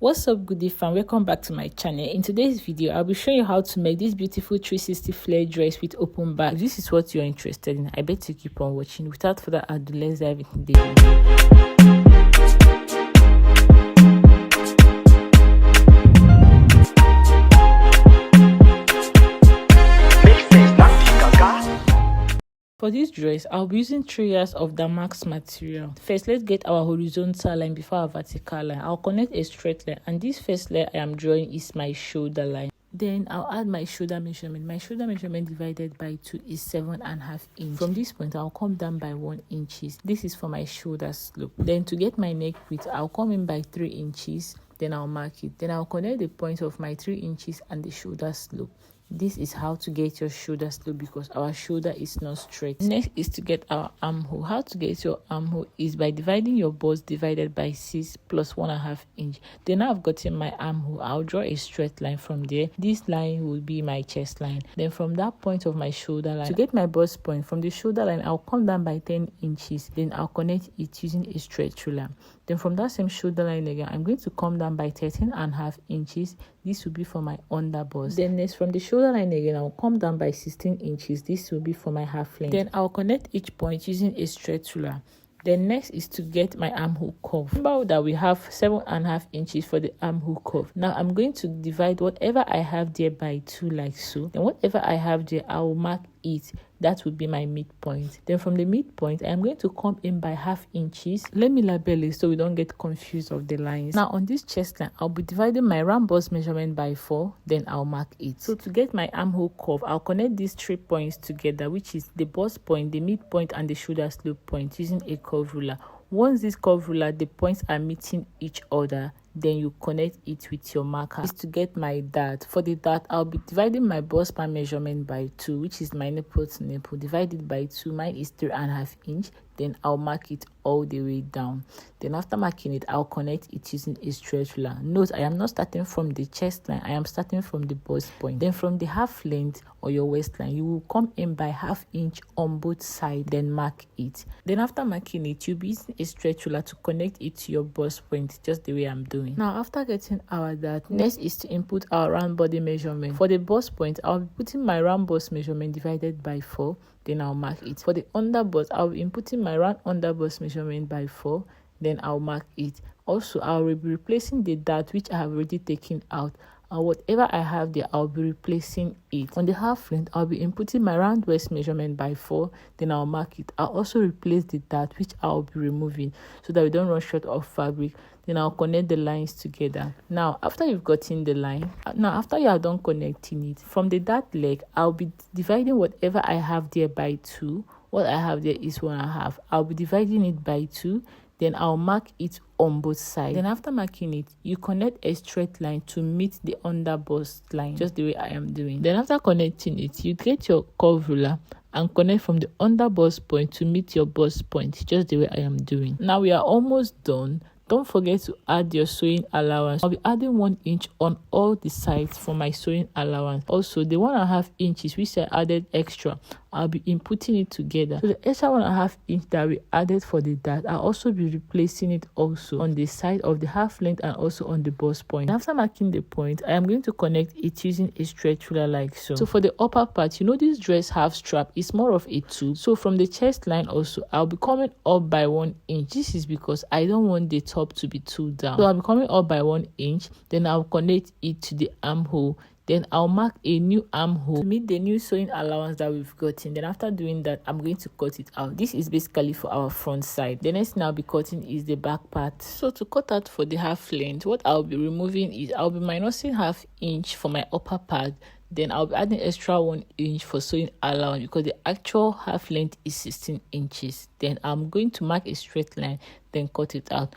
What's up, Goody Fam? Welcome back to my channel. In today's video, I'll be showing you how to make this beautiful 360 flare dress with open back. If this is what you're interested in, I bet you keep on watching. Without further ado, let's dive into the video. For this dress, I'll be using 3 layers of the max material. First, let's get our horizontal line before our vertical line. I'll connect a straight line, and this first layer I am drawing is my shoulder line. Then I'll add my shoulder measurement. My shoulder measurement divided by 2 is 7.5 inches. From this point, I'll come down by 1 inch. This is for my shoulder slope. Then to get my neck width, I'll come in by 3 inches. Then I'll mark it. Then I'll connect the point of my 3 inches and the shoulder slope. This is how to get your shoulder slope because our shoulder is not straight. Next is to get our armhole. How to get your armhole is by dividing your bust divided by 6 plus 1.5 inch. Then I've gotten my armhole. I'll draw a straight line from there. This line will be my chest line. Then from that point of my shoulder line, to get my bust point from the shoulder line, I'll come down by 10 inches. Then I'll connect it using a straight ruler. Then from that same shoulder line again, I'm going to come down by 13.5 inches. This will be for my under bust. Then next from the shoulder line again, I'll come down by 16 inches. This will be for my half length. Then I'll connect each point using a straight ruler. Then next is to get my armhole curve. Remember that we have 7.5 inches for the armhole curve. Now I'm going to divide whatever I have there by 2 like so. Then whatever I have there, I will mark it. That would be my midpoint. Then from the midpoint, I am going to come in by 0.5 inches. Let me label it so we don't get confused of the lines. Now on this chest line, I'll be dividing my round bust measurement by 4. Then I'll mark it. So to get my armhole curve, I'll connect these 3 points together, which is the bust point, the midpoint, and the shoulder slope point using a curve ruler. Once this curve ruler, the points are meeting each other, then you connect it with your marker. Is to get my dart. For the dart, I'll be dividing my bust span measurement by 2, which is my nipple to nipple, divided by 2. Mine is 3.5 inch. Then I'll mark it all the way down. Then after marking it, I'll connect it using a straight ruler. Note, I am not starting from the chest line. I am starting from the bust point. Then from the half length or your waistline, you will come in by 0.5 inch on both sides. Then mark it. Then after marking it, you'll be using a straight ruler to connect it to your bust point, just the way I'm doing. Now after getting our dart, next is to input our round body measurement. For the bust point, I'll be putting my round bust measurement divided by 4. Then I'll mark it. For the under bust, I'll be inputting my round under bust measurement by 4. Then I'll mark it. Also, I'll be replacing the dart which I have already taken out. And whatever I have there, I'll be replacing it. On the half length, I'll be inputting my round waist measurement by 4. Then I'll mark it. I'll also replace the dart which I'll be removing so that we don't run short of fabric. Then I'll connect the lines together. Now, after you've gotten the line, after you are done connecting it, from the dart leg, I'll be dividing whatever I have there by 2. What I have there is 1.5. I'll be dividing it by 2. Then I'll mark it on both sides. Then after marking it, you connect a straight line to meet the under bust line, just the way I am doing. Then after connecting it, you get your curve ruler and connect from the under bust point to meet your bust point, just the way I am doing. Now we are almost done. Don't forget to add your sewing allowance. I'll be adding 1 inch on all the sides for my sewing allowance. Also, the 1.5 inches which I added extra, I'll be inputting it together. So the extra 1.5 inch that we added for the dart, I'll also be replacing it also on the side of the half length and also on the bust point. After marking the point, I am going to connect it using a straight ruler like so. So for the upper part, you know this dress have strap. It's more of a tube. So from the chest line also, I'll be coming up by 1 inch. This is because I don't want the top to be too down. So I'll be coming up by 1 inch. Then I'll connect it to the armhole. Then I'll mark a new armhole to meet the new sewing allowance that we've gotten. Then after doing that, I'm going to cut it out. This is basically for our front side. The next thing I'll be cutting is the back part. So to cut out for the half length, what I'll be removing is I'll be minusing 0.5 inch for my upper part. Then I'll be adding extra 1 inch for sewing allowance because the actual half length is 16 inches. Then I'm going to mark a straight line, then cut it out.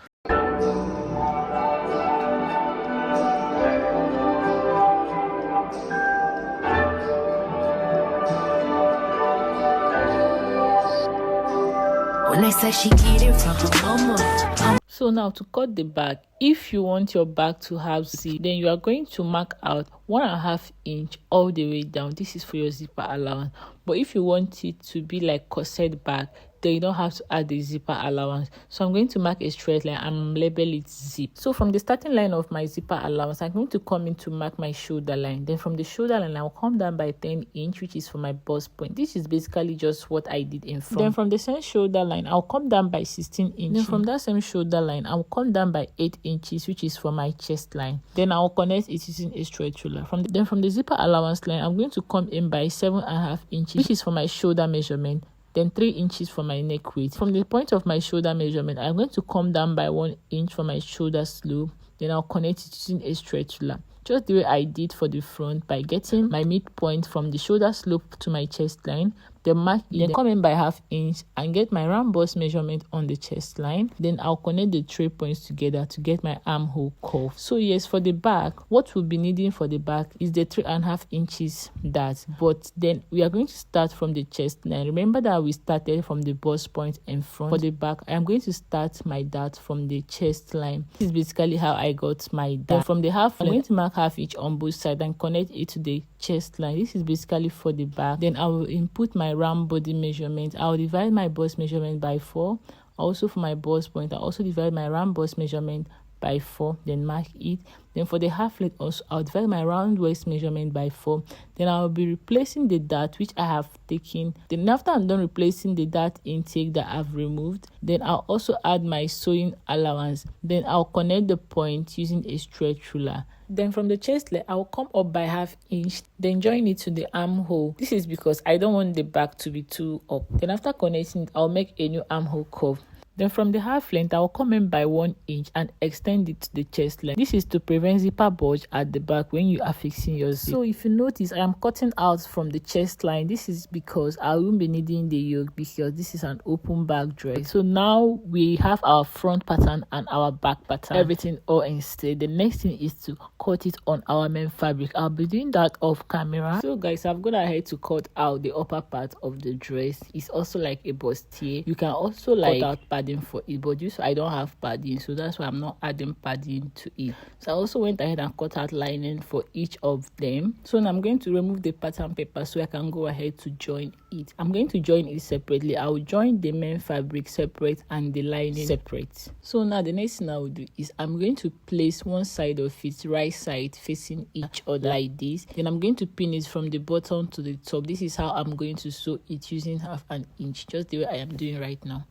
When I say she get it from her mama. So now to cut the back, if you want your back to have zip, then you are going to mark out 1.5 inch all the way down. This is for your zipper allowance. But if you want it to be like corset back, then you don't have to add the zipper allowance. So I'm going to mark a straight line and label it zip. So from the starting line of my zipper allowance, I'm going to come in to mark my shoulder line. Then from the shoulder line, I'll come down by 10 inch, which is for my bust point. This is basically just what I did in front. Then from the same shoulder line, I'll come down by 16 inches. Then from that same shoulder line, I'll come down by 8 inches, which is for my chest line. Then I'll connect it using a straight ruler. From the zipper allowance line, I'm going to come in by 7.5 inches, which is for my shoulder measurement. Then 3 inches for my neck width. From the point of my shoulder measurement, I'm going to come down by 1 inch for my shoulder slope. Then I'll connect it using a straight ruler, just the way I did for the front, by getting my midpoint from the shoulder slope to my chest line. Then mark it, then come in by 1/2 inch and get my round bust measurement on the chest line. Then I'll connect the 3 points together to get my armhole curve. So yes, for the back, what we'll be needing for the back is the 3.5 inches dart. But then we are going to start from the chest line. Remember that we started from the bust point in front. For the back, I am going to start my dart from the chest line. This is basically how I got my dart. Then from the half, I'm going to mark 1/2 inch on both sides and connect it to the chest line. This is basically for the back. Then I will input my round body measurement. I'll divide my bust measurement by 4. Also for my bust point, I'll also divide my round bust measurement by 4, then mark it. Then for the half length also, I'll divide my round waist measurement by 4. Then I'll be replacing the dart which I have taken. Then after I'm done replacing the dart intake that I've removed, then I'll also add my sewing allowance. Then I'll connect the point using a straight ruler. Then from the chest line, I'll come up by 1/2 inch, then join it to the armhole. This is because I don't want the back to be too up. Then after connecting it, I'll make a new armhole curve. Then from the half length, I'll come in by 1 inch and extend it to the chest length. This is to prevent zipper bulge at the back when you are fixing your zip. So if you notice, I am cutting out from the chest line. This is because I won't be needing the yoke because this is an open back dress. So now we have our front pattern and our back pattern, everything all instead. The next thing is to cut it on our main fabric. I'll be doing that off camera. So guys, I've gone ahead to cut out the upper part of the dress. It's also like a bustier. You can also cut out padding for it, but just I don't have padding, so that's why I'm not adding padding to it. So I also went ahead and cut out lining for each of them. So now I'm going to remove the pattern paper so I can go ahead to join it. I'm going to join it separately. I will join the main fabric separate and the lining separate. So now the next thing I will do is I'm going to place one side of it right side facing each other like this. Then I'm going to pin it from the bottom to the top. This is how I'm going to sew it using 1/2 inch, just the way I am doing right now.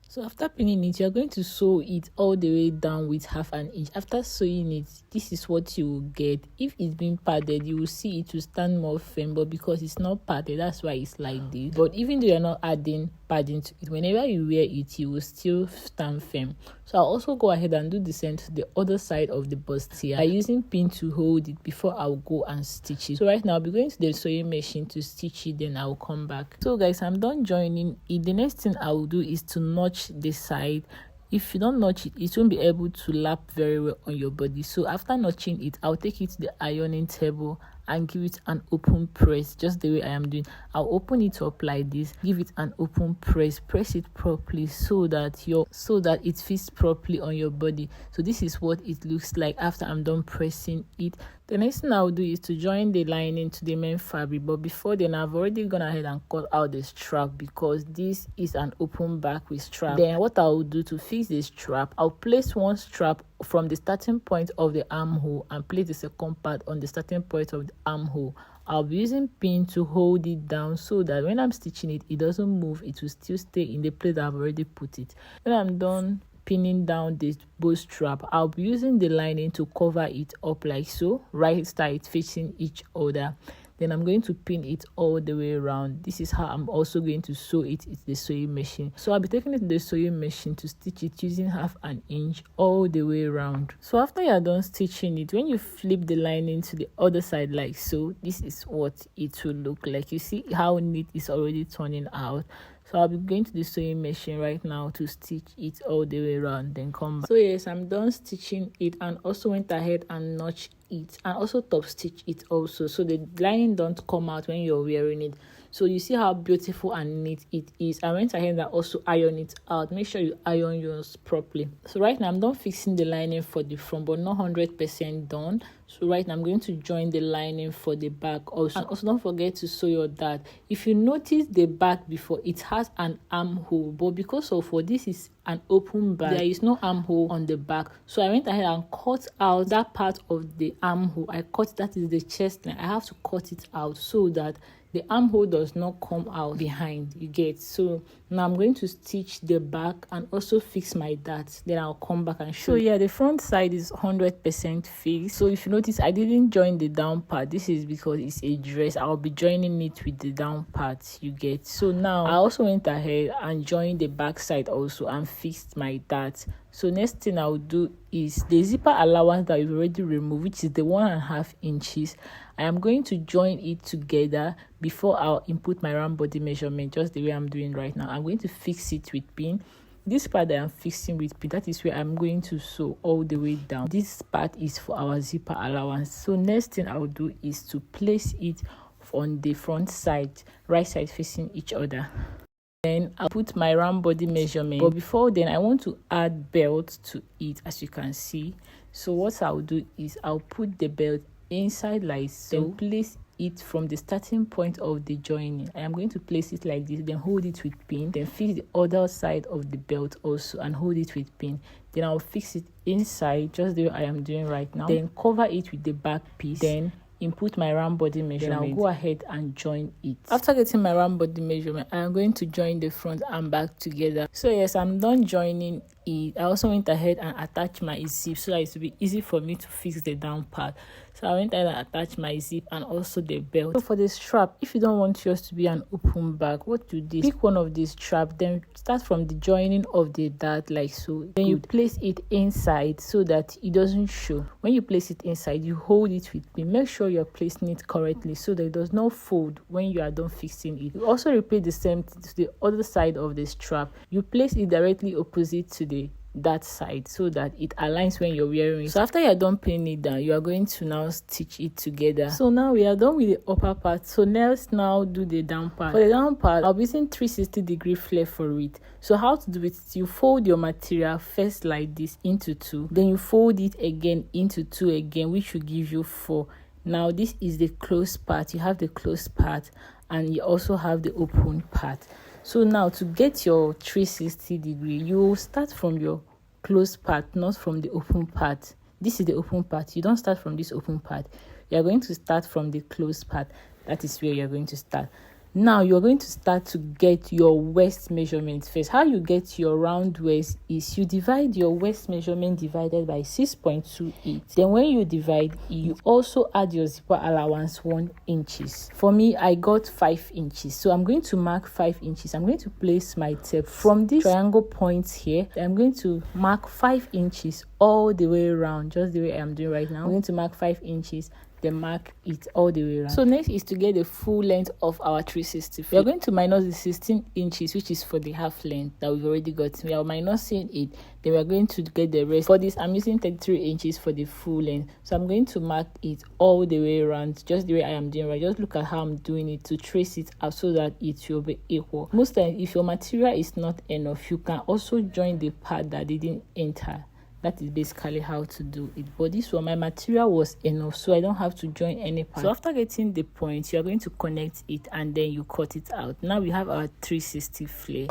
So after pinning it, you're going to sew it all the way down with 1/2 inch. After sewing it, this is what you will get. If it's been padded, you will see it will stand more firm, but because it's not padded, that's why it's like this. But even though you're not adding padding to it, whenever you wear it, you will still stand firm. So I'll also go ahead and do the same to the other side of the bustier by using pin to hold it before I'll go and stitch it. So right now I'll be going to the sewing machine to stitch it, then I'll come back. So guys, I'm done joining it. The next thing I will do is to notch the side. If you don't notch it, it won't be able to lap very well on your body. So after notching it, I'll take it to the ironing table and give it an open press, just the way I am doing. I'll open it up like this, give it an open press it properly so that it fits properly on your body. So this is what it looks like after I'm done pressing it. The next thing I'll do is to join the lining to the main fabric, but before then I've already gone ahead and cut out the strap because this is an open back with strap. Then what I'll do to fix the strap, I'll place one strap from the starting point of the armhole and place the second part on the starting point of the armhole. I'll be using pin to hold it down so that when I'm stitching it, it doesn't move. It will still stay in the place that I've already put it. When I'm done pinning down this bow strap, I'll be using the lining to cover it up like so, right side facing each other. Then I'm going to pin it all the way around. This is how I'm also going to sew it in the sewing machine. So I'll be taking it to the sewing machine to stitch it using 1/2 inch all the way around. So after you're done stitching it, when you flip the lining to the other side like so, this is what it will look like. You see how neat it's already turning out. So I'll be going to the sewing machine right now to stitch it all the way around, then come back. So yes, I'm done stitching it and also went ahead and notched it and also top stitch it also, so the lining don't come out when you're wearing it. So you see how beautiful and neat it is. I went ahead and also iron it out. Make sure you iron yours properly. So right now I'm done fixing the lining for the front, but not 100% done. So right now I'm going to join the lining for the back also. And also don't forget to sew your dart. If you notice the back before, it has an armhole, but because of what this is an open bag, there is no armhole on the back. So I went ahead and cut out that part of the armhole. I cut, that is the chest line. I have to cut it out so that the armhole does not come out behind, you get. So now I'm going to stitch the back and also fix my dart. Then I'll come back and show. So yeah, the front side is 100% fixed. So if you notice, I didn't join the down part. This is because it's a dress. I'll be joining it with the down part, you get. So now I also went ahead and joined the back side also and fixed my dart. So next thing I'll do is the zipper allowance that we've already removed, which is the 1.5 inches. I am going to join it together before I'll input my round body measurement, just the way I'm doing right now. I'm going to fix it with pin. This part that I'm fixing with pin, that is where I'm going to sew all the way down. This part is for our zipper allowance. So next thing I'll do is to place it on the front side, right side facing each other. Then I'll put my round body measurement, but before then I want to add belt to it, as you can see. So what I'll do is I'll put the belt inside like so, then place it from the starting point of the joining. I am going to place it like this, then hold it with pin, then fix the other side of the belt also and hold it with pin. Then I'll fix it inside just the way I am doing right now, then cover it with the back piece, then input my round body measurement. Then I'll go ahead and join it. After getting my round body measurement, I am going to join the front and back together. So yes, I'm done joining it. I also went ahead and attached my zip so that it will be easy for me to fix the down part. So I went ahead and attached my zip and also the belt. So for the strap, if you don't want yours to be an open bag, what you do, pick one of these straps, then start from the joining of the dart like so. Then you place it inside so that it doesn't show. When you place it inside, you hold it with pin. Make sure you're placing it correctly so that it does not fold when you are done fixing it. You also repeat the same thing to the other side of the strap. You place it directly opposite to that side so that it aligns when you're wearing it. So after you're done pinning it down, you are going to now stitch it together. So now we are done with the upper part. So let's now do the down part. For the down part, I'll be using 360-degree flare for it. So how to do it, you fold your material first like this into 2, then you fold it again into 2 again, which will give you 4. Now this is the closed part. You have the closed part and you also have the open part. So now to get your 360-degree, you start from your closed part, not from the open part. This is the open part. You don't start from this open part. You are going to start from the closed part. That is where you are going to start. Now you're going to start to get your waist measurement first. How you get your round waist is you divide your waist measurement divided by 6.28. Then when you divide it, you also add your zipper allowance 1 inches. For me, I got 5 inches. So I'm going to mark 5 inches. I'm going to place my tape from this triangle point here. I'm going to mark 5 inches all the way around, just the way I'm doing right now. I'm going to mark 5 inches. Then mark it all the way around. So next is to get the full length of our 360. We are going to minus the 16 inches, which is for the half length that we've already got. We are minusing it. Then we are going to get the rest. For this, I'm using 33 inches for the full length. So I'm going to mark it all the way around, just the way I am doing right. Just look at how I'm doing it to trace it out so that it will be equal. Most times, if your material is not enough, you can also join the part that didn't enter. That is basically how to do it. But this one, my material was enough, so I don't have to join any part. So after getting the point, you're going to connect it and then you cut it out. Now we have our 360 flare.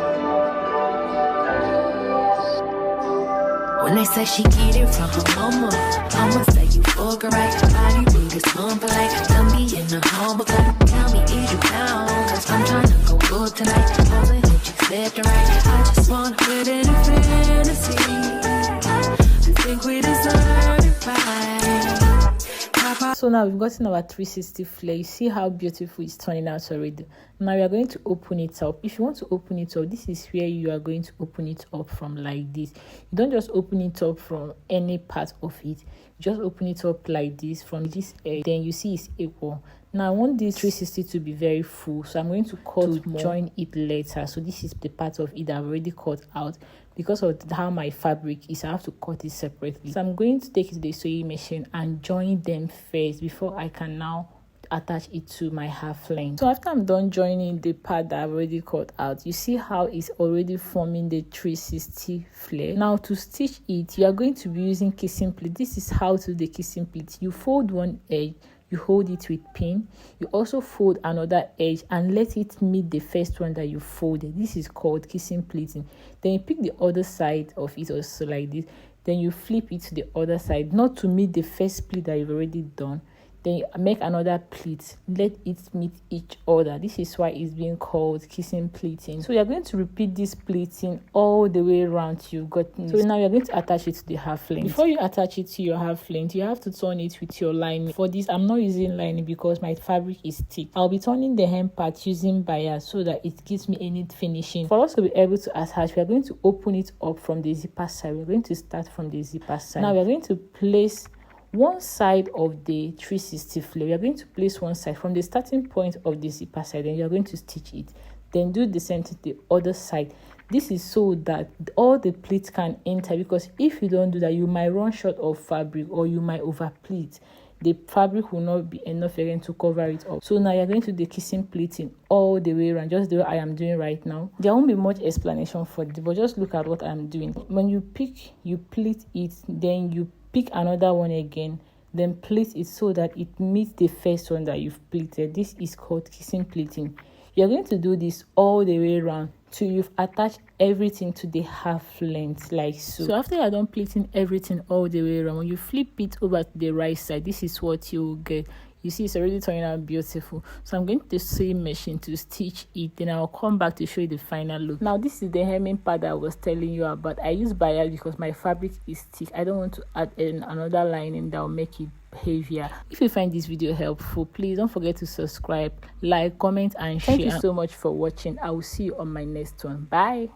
When they say she get it from her mama, I'ma say you fuck her right. All you need is humble like. Tell me in the humble cup. Tell me is you down? Cause I'm trying to go good tonight. All the hit you said the right. I just wanna put in a fantasy. So now we've gotten our 360 flare. You see how beautiful it's turning out already. Now we are going to open it up. If you want to open it up, this is where you are going to open it up from, like this. You don't just open it up from any part of it. You just open it up like this from this edge. Then you see it's equal. Now I want this 360 to be very full, so I'm going to cut more, join it later. So this is the part of it that I've already cut out. Because of how my fabric is, I have to cut it separately. So I'm going to take it to the sewing machine and join them first before I can now attach it to my half length. So after I'm done joining the part that I've already cut out, you see how it's already forming the 360 flare. Now to stitch it, you are going to be using kissing pleat. This is how to do the kissing pleat. You fold one edge, you hold it with pin, you also fold another edge and let it meet the first one that you folded. This is called kissing pleating. Then you pick the other side of it also like this, then you flip it to the other side, not to meet the first pleat that you've already done. Then you make another pleat, let it meet each other. This is why it's being called kissing pleating. So you're going to repeat this pleating all the way around till you've gotten. So now you're going to attach it to the half length. Before you attach it to your half length, you have to turn it with your lining. For this, I'm not using lining because my fabric is thick. I'll be turning the hem part using bias so that it gives me a neat finishing. For us to be able to attach, we are going to open it up from the zipper side. We're going to start from the zipper side. Now we're going to place one side of the 360 flare. We are going to place one side from the starting point of the zipper side, and you are going to stitch it. Then do the same to the other side. This is so that all the pleats can enter, because if you don't do that, you might run short of fabric or you might over pleat. The fabric will not be enough again to cover it up. So now you're going to do the kissing pleating all the way around, just the way I am doing right now. There won't be much explanation for this, but just look at what I'm doing. When you pick, you pleat it, then you pick another one again, then pleat it so that it meets the first one that you've pleated. This is called kissing pleating. You're going to do this all the way around till you've attached everything to the half length like so. So after you're done pleating everything all the way around, when you flip it over to the right side, this is what you will get. You see, it's already turning out beautiful. So I'm going to sewing machine to stitch it, then I'll come back to show you the final look. Now this is the hemming part that I was telling you about. I use bias because my fabric is thick. I don't want to add another lining that will make it heavier. If you find this video helpful, please don't forget to subscribe, like, comment and share. Thank you so much for watching. I will see you on my next one. Bye.